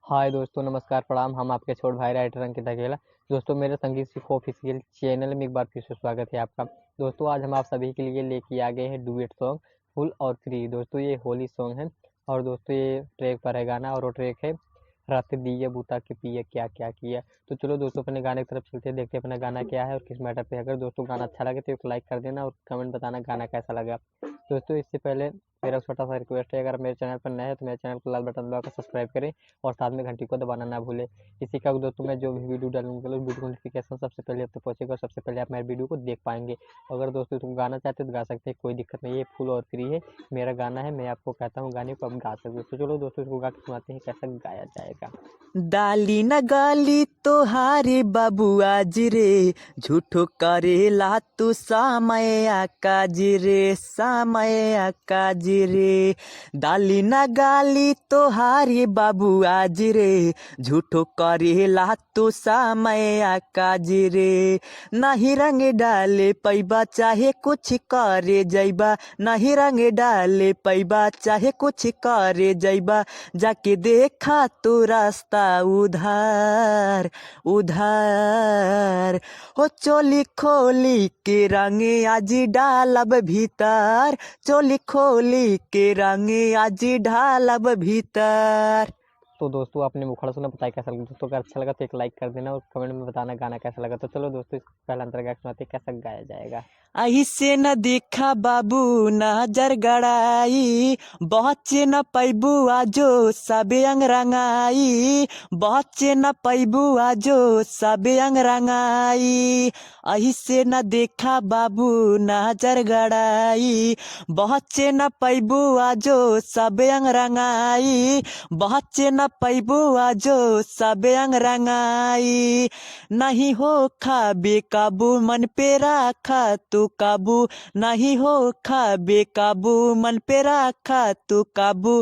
हाय दोस्तों, नमस्कार, प्रणाम। हम आपके छोट भाई राइटर अंकित अकेला। दोस्तों, मेरे संगीत सीखो ऑफिशियल चैनल में एक बार फिर से स्वागत है आपका। दोस्तों, आज हम आप सभी के लिए लेके आ गए हैं डुएट सॉन्ग फुल और फ्री। दोस्तों, ये होली सॉन्ग है और दोस्तों ये ट्रैक पर है गाना और वो ट्रैक है रात दिए बूता के पिए क्या क्या किया। तो चलो दोस्तों, अपने गाने की तरफ चलते हैं, देखते हैं अपना गाना क्या है और किस मैटर पे है। अगर दोस्तों गाना अच्छा लगे तो एक लाइक कर देना और कमेंट बताना गाना कैसा लगा। दोस्तों, इससे पहले मेरा छोटा सा रिक्वेस्ट है, अगर मेरे चैनल पर नए हैं तो मेरे चैनल को लाल बटन दबाकर सब्सक्राइब करें और साथ में घंटी को दबाना ना भूलें। इसी का दोस्तों मैं जो भी वीडियो डालूंगा उस वीडियो को नोटिफिकेशन सबसे पहले आप तक पहुंचेगा और सबसे पहले आप मेरे वीडियो को देख पाएंगे। अगर दोस्तों तुम गाना चाहते हो तो गा सकते हैं, कोई दिक्कत नहीं है, फुल और फ्री है। मेरा गाना है, मैं आपको कहता हूँ गाने को आप गा सकते हो। तो चलो दोस्तों, इसको गा के सुनाते हैं कैसा गाया जाएगा। डाली न गाली तोहारे बाबू आज रे, झूठो करेला तू समय काज रे, समय काज रे। डाली न गाली तोहारे बाबू आज रे, झूठो करेला तू समय काज रे। नहीं रंग डाले पैबा चाहे कुछ करे जैबा, नहीं रंग डाले पैबा चाहे कुछ करे जैबा। जाके देखा तो रास्ता उधार उधार। हो चोली खोली के रंगे आज डालब भीतर, चोली खोली के रंगे आज ढालब भीतर। तो दोस्तों, आपने मुखड़ा सुना, बताया कैसा लगा। दोस्तों, अगर अच्छा लगा तो एक लाइक कर देना और कमेंट में बताना गाना कैसा लगा। तो चलो दोस्तों, इसका पहला अंतर गा के सुनाते हैं कैसा गाया जाएगा। ऐसे न देखा बाबू नजर गड़ाई, बच्चे न पैबू आजो सबे अंग रंगाई, बच्चे न पैबू आजो सबे अंग रंगाई। ऐसे न देखा बाबू नजर गड़ाई, बच्चे न पैबू आजो सबे अंग रंगाई, बच्चे न पैबू आजो सबे अंग रंगाई। नहीं हो खा बेकाबू मन पे राखा तू काबू, नहीं हो खा बेकाबू मन पे राखा तू काबू।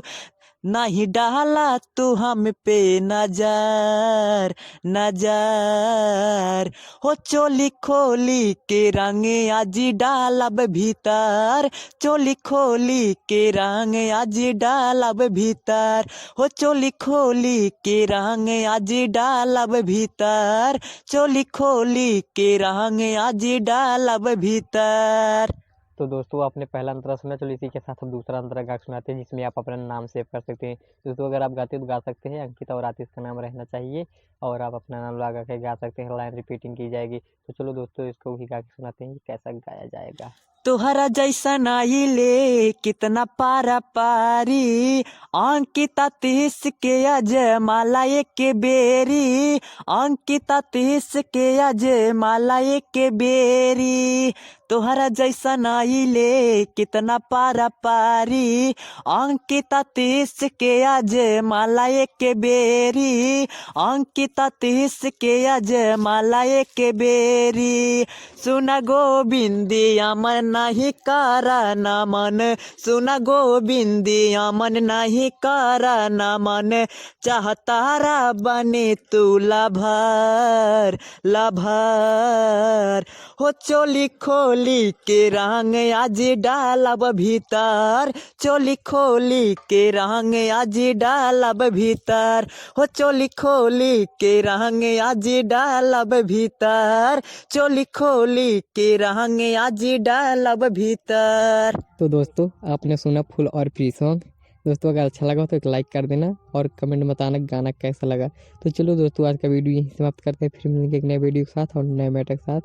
नहीं डाला तू हम पे नजर नजर। हो चोली खोली के रंगे आज डालब भीतर, चोली खोली के रंग आज डालब भीतर। हो चोली खोली के रंग आज डालब भीतर, चोली खोली के रंग आज डालब भीतर। तो दोस्तों, आपने पहला अंतरा सुना। चलो इसी के साथ हम दूसरा अंतरा गा के सुनाते हैं, जिसमें आप अपना नाम सेव कर सकते हैं। दोस्तों, अगर आप गाते हो तो गा सकते हैं, अंकित और आतिश का नाम रहना चाहिए और आप अपना नाम लगा के गा सकते हैं, लाइन रिपीटिंग की जाएगी। तो चलो दोस्तों, इसको भी गा के सुनाते हैं कैसा गाया जाएगा। तोहरा जैसा नाई ले कितना पारा पारी, अंकिता 30 के अजमाला एक बेरी, अंकिता 30 के अजमाला एक बेरी। तोहरा जैसा नाई ले कितना पारा पारी, अंकिता 30 के अजमाला एक बेरी, अंकिता 30 के अजमाला एक बेरी। सुना गोविंदिया मन नहीं कारा न मन, सुना गोविंदिया मन नहीं कारा न मन। चाहतारा बने तू लभर लभर। हो चोली खोली के रंग आज डालब भीतर, चोली खोली के रंग आज डालब भीतर। हो चोली खोली के रंग आज डालब भीतर, चोली खोली के रंग आज डालब भीतर। तो दोस्तों, आपने सुना फुल और फ्री सॉन्ग। दोस्तों, अगर अच्छा लगा तो एक लाइक कर देना और कमेंट में बताना गाना कैसा लगा। तो चलो दोस्तों, आज का वीडियो यहीं समाप्त करते हैं, फिर मिलेंगे एक नए वीडियो के साथ और नए मैटर के साथ।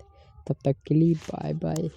तब तक के लिए बाय बाय।